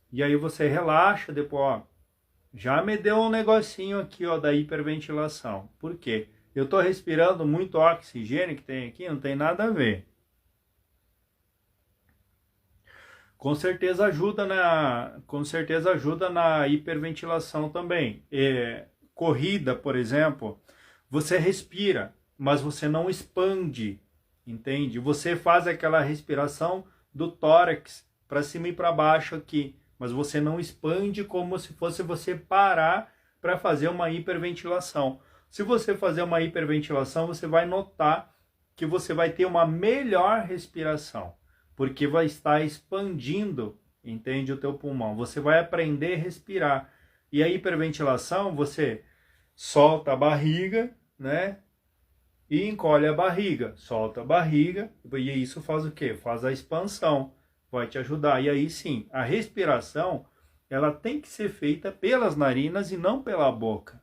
E aí você relaxa, depois, ó, já me deu um negocinho aqui, ó, da hiperventilação. Por quê? Eu estou respirando muito oxigênio que tem aqui, não tem nada a ver. Com certeza ajuda na hiperventilação também. Corrida, por exemplo, você respira, mas você não expande, entende? Você faz aquela respiração do tórax para cima e para baixo aqui, mas você não expande como se fosse você parar para fazer uma hiperventilação. Se você fazer uma hiperventilação, você vai notar que você vai ter uma melhor respiração, porque vai estar expandindo, entende, o teu pulmão. Você vai aprender a respirar. E a hiperventilação, você solta a barriga, né? E encolhe a barriga, solta a barriga, e isso faz o quê? Faz a expansão, vai te ajudar. E aí sim, a respiração, ela tem que ser feita pelas narinas e não pela boca.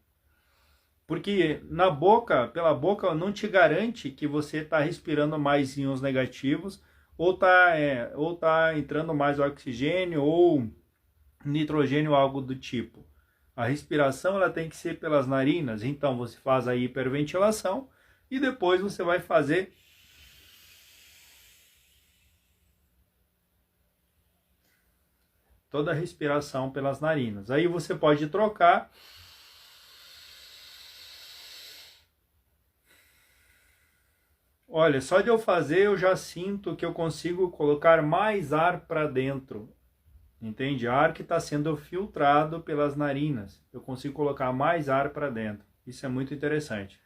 Porque na boca, pela boca, não te garante que você está respirando mais íons negativos, ou tá entrando mais oxigênio ou nitrogênio, algo do tipo. A respiração ela tem que ser pelas narinas, então você faz a hiperventilação e depois você vai fazer toda a respiração pelas narinas. Aí você pode trocar olha, só de eu fazer eu já sinto que eu consigo colocar mais ar para dentro. Entende? Ar que está sendo filtrado pelas narinas. Eu consigo colocar mais ar para dentro. Isso é muito interessante.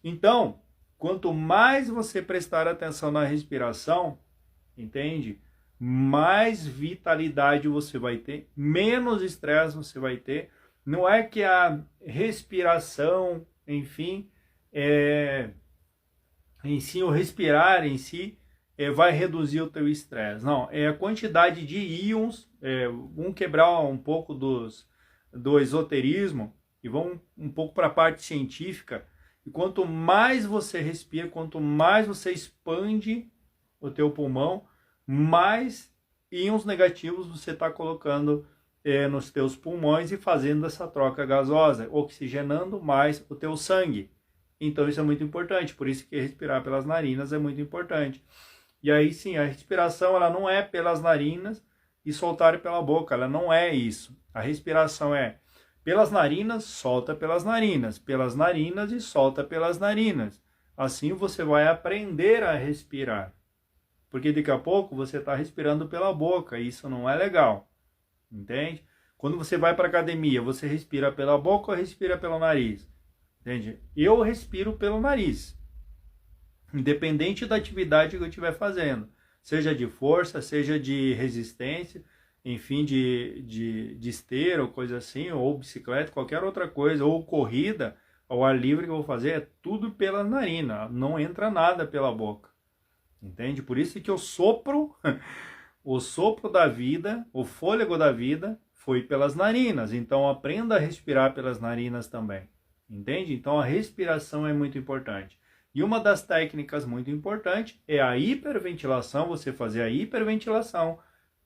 Então, quanto mais você prestar atenção na respiração, entende? Mais vitalidade você vai ter, menos estresse você vai ter. Não é que a respiração, enfim, em si, o respirar em si, vai reduzir o teu estresse. Não, é a quantidade de íons, vamos quebrar um pouco do esoterismo e vamos um pouco para a parte científica. E quanto mais você respira, quanto mais você expande o teu pulmão, mais íons negativos você está colocando nos teus pulmões e fazendo essa troca gasosa, oxigenando mais o teu sangue. Então isso é muito importante, por isso que respirar pelas narinas é muito importante. E aí sim, a respiração ela não é pelas narinas e soltar pela boca, ela não é isso. A respiração é pelas narinas, solta pelas narinas e solta pelas narinas. Assim você vai aprender a respirar. Porque daqui a pouco você está respirando pela boca, e isso não é legal. Entende? Quando você vai para a academia, você respira pela boca ou respira pelo nariz? Entende? Eu respiro pelo nariz. Independente da atividade que eu estiver fazendo. Seja de força, seja de resistência, enfim, de esteira ou coisa assim, ou bicicleta, qualquer outra coisa, ou corrida, ao ar livre que eu vou fazer, é tudo pela narina, não entra nada pela boca. Entende? Por isso que eu sopro, o sopro da vida, o fôlego da vida, foi pelas narinas. Então aprenda a respirar pelas narinas também. Entende? Então a respiração é muito importante. E uma das técnicas muito importantes é a hiperventilação, você fazer a hiperventilação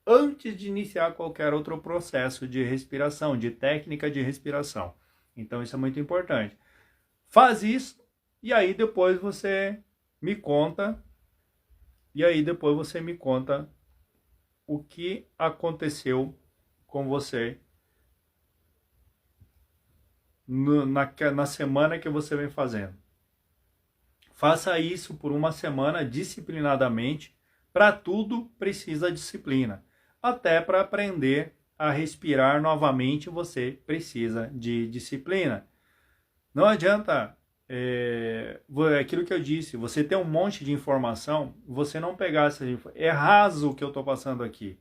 antes de iniciar qualquer outro processo de respiração, de técnica de respiração. Então isso é muito importante. Faz isso e aí depois você me conta. O que aconteceu com você na semana que você vem fazendo. Faça isso por uma semana disciplinadamente. Para tudo precisa disciplina. Até para aprender a respirar novamente você precisa de disciplina. Não adianta, aquilo que eu disse, você tem um monte de informação, você não pegar essa informação. É raso o que eu estou passando aqui.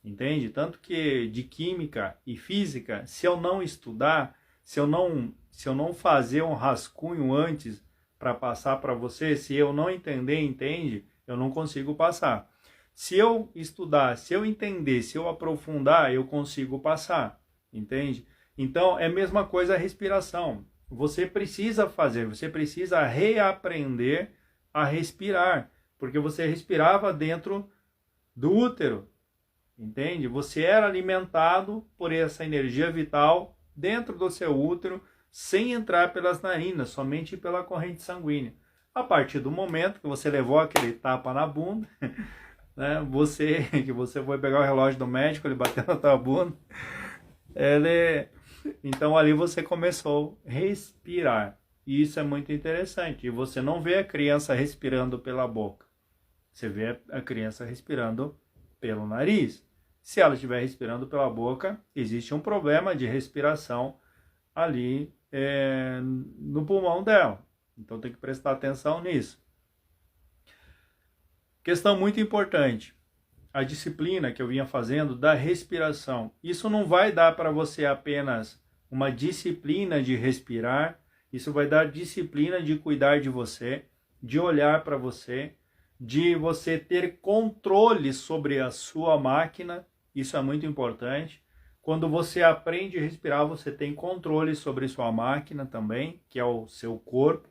Entende? Tanto que de química e física, se eu não estudar, se eu não fazer um rascunho antes para passar para você, se eu não entende, eu não consigo passar. Se eu estudar, se eu entender, se eu aprofundar, eu consigo passar, entende? Então, é a mesma coisa a respiração. Você precisa fazer, você precisa reaprender a respirar, porque você respirava dentro do útero, entende? Você era alimentado por essa energia vital dentro do seu útero, sem entrar pelas narinas, somente pela corrente sanguínea. A partir do momento que você levou aquele tapa na bunda, né, que você foi pegar o relógio do médico, ele bateu na tua bunda, então ali você começou a respirar. E isso é muito interessante. E você não vê a criança respirando pela boca. Você vê a criança respirando pelo nariz. Se ela estiver respirando pela boca, existe um problema de respiração ali no pulmão dela. Então tem que prestar atenção nisso. Questão muito importante. A disciplina que eu vinha fazendo da respiração. Isso não vai dar para você apenas uma disciplina de respirar. Isso vai dar disciplina de cuidar de você, de olhar para você, de você ter controle sobre a sua máquina. Isso é muito importante. Quando você aprende a respirar, você tem controle sobre sua máquina também, que é o seu corpo.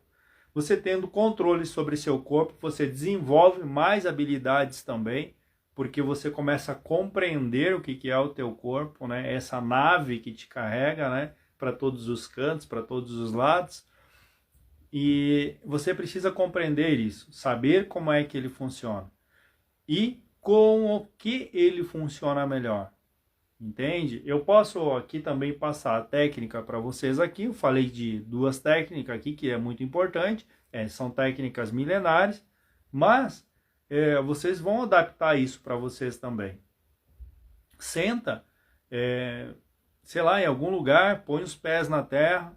Você tendo controle sobre seu corpo, você desenvolve mais habilidades também, porque você começa a compreender o que é o teu corpo, né? Essa nave que te carrega, né? Para todos os cantos, para todos os lados. E você precisa compreender isso, saber como é que ele funciona. E com o que ele funciona melhor. Entende? Eu posso aqui também passar a técnica para vocês aqui. Eu falei de duas técnicas aqui que é muito importante. São técnicas milenares, Mas vocês vão adaptar isso para vocês também. Senta, sei lá, em algum lugar, põe os pés na terra,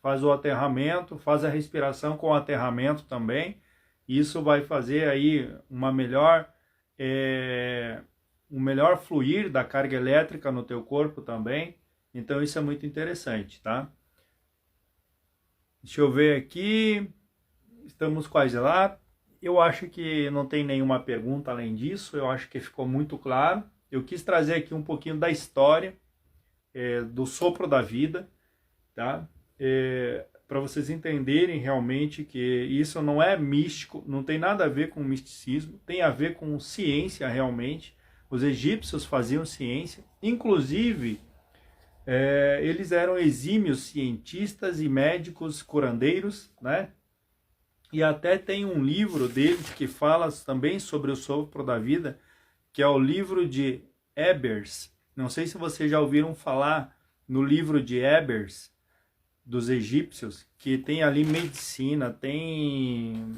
faz o aterramento, faz a respiração com o aterramento também. Isso vai fazer aí um melhor fluir da carga elétrica no teu corpo também. Então isso é muito interessante, tá? Deixa eu ver aqui, estamos quase lá. Eu acho que não tem nenhuma pergunta além disso, eu acho que ficou muito claro. Eu quis trazer aqui um pouquinho da história do sopro da vida, tá? Para vocês entenderem realmente que isso não é místico, não tem nada a ver com misticismo, tem a ver com ciência realmente. Os egípcios faziam ciência, inclusive eles eram exímios cientistas e médicos curandeiros, né? E até tem um livro deles que fala também sobre o sopro da vida, que é o livro de Ebers. Não sei se vocês já ouviram falar no livro de Ebers, dos egípcios, que tem ali medicina, tem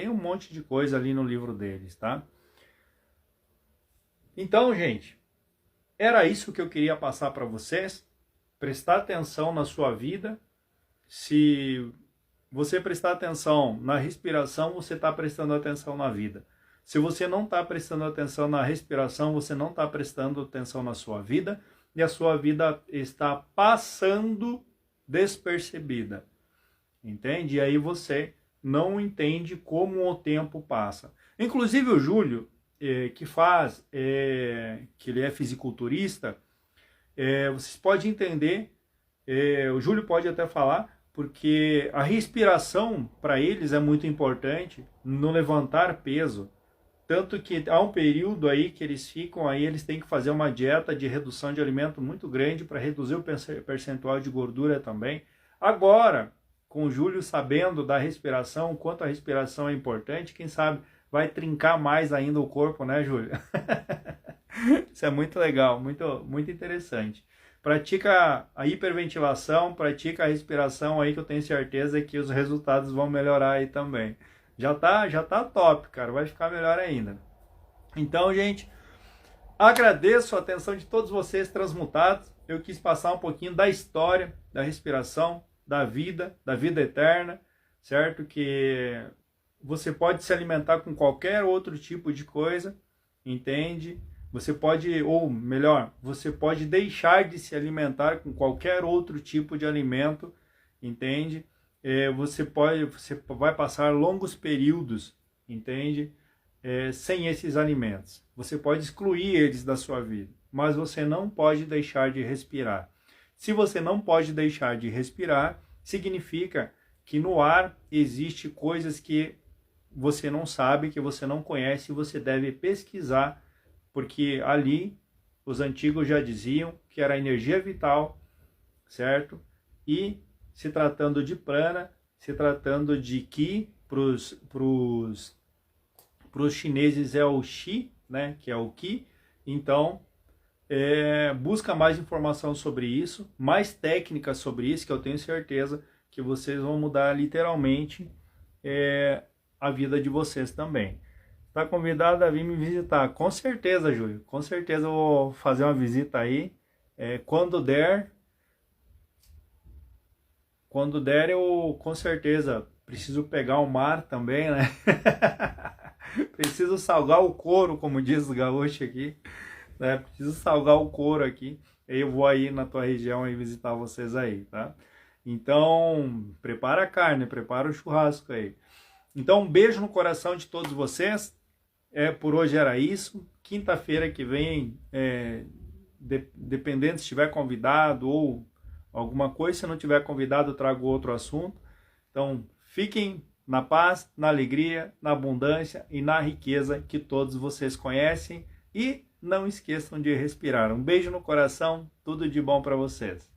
um monte de coisa ali no livro deles, tá? Então, gente, era isso que eu queria passar para vocês. Prestar atenção na sua vida. Se você prestar atenção na respiração, você está prestando atenção na vida. Se você não está prestando atenção na respiração, você não está prestando atenção na sua vida, e a sua vida está passando despercebida. Entende? E aí você não entende como o tempo passa. Inclusive o Júlio, que ele é fisiculturista, vocês podem entender, o Júlio pode até falar, porque a respiração para eles é muito importante no levantar peso. Tanto que há um período aí que eles ficam aí, eles têm que fazer uma dieta de redução de alimento muito grande para reduzir o percentual de gordura também. Agora, com o Júlio sabendo da respiração, o quanto a respiração é importante, quem sabe vai trincar mais ainda o corpo, né, Júlio? Isso é muito legal, muito, muito interessante. Pratica a hiperventilação, pratica a respiração aí, que eu tenho certeza que os resultados vão melhorar aí também. Já tá top, cara, vai ficar melhor ainda. Então, gente, agradeço a atenção de todos vocês transmutados. Eu quis passar um pouquinho da história, da respiração, da vida eterna, certo? Que você pode se alimentar com qualquer outro tipo de coisa, entende? Você pode, ou melhor, você pode deixar de se alimentar com qualquer outro tipo de alimento, entende? Você vai passar longos períodos, entende? Sem esses alimentos. Você pode excluir eles da sua vida, mas você não pode deixar de respirar. Se você não pode deixar de respirar, significa que no ar existe coisas que você não sabe, que você não conhece, e você deve pesquisar, porque ali os antigos já diziam que era energia vital, certo? E se tratando de prana, se tratando de Qi, para os chineses é o Qi, né? Que é o Qi. Então, busca mais informação sobre isso, mais técnicas sobre isso, que eu tenho certeza que vocês vão mudar literalmente a vida de vocês também. Está convidado a vir me visitar. Com certeza, Júlio. Com certeza eu vou fazer uma visita aí. Quando der, eu com certeza preciso pegar o mar também, né? Preciso salgar o couro, como diz o gaúcho aqui. Né? Preciso salgar o couro aqui. Eu vou aí na tua região e visitar vocês aí, tá? Então, prepara a carne, prepara o churrasco aí. Então, um beijo no coração de todos vocês. Por hoje era isso. Quinta-feira que vem, dependendo se estiver convidado ou alguma coisa, se não tiver convidado, eu trago outro assunto. Então, fiquem na paz, na alegria, na abundância e na riqueza que todos vocês conhecem. E não esqueçam de respirar. Um beijo no coração, tudo de bom para vocês.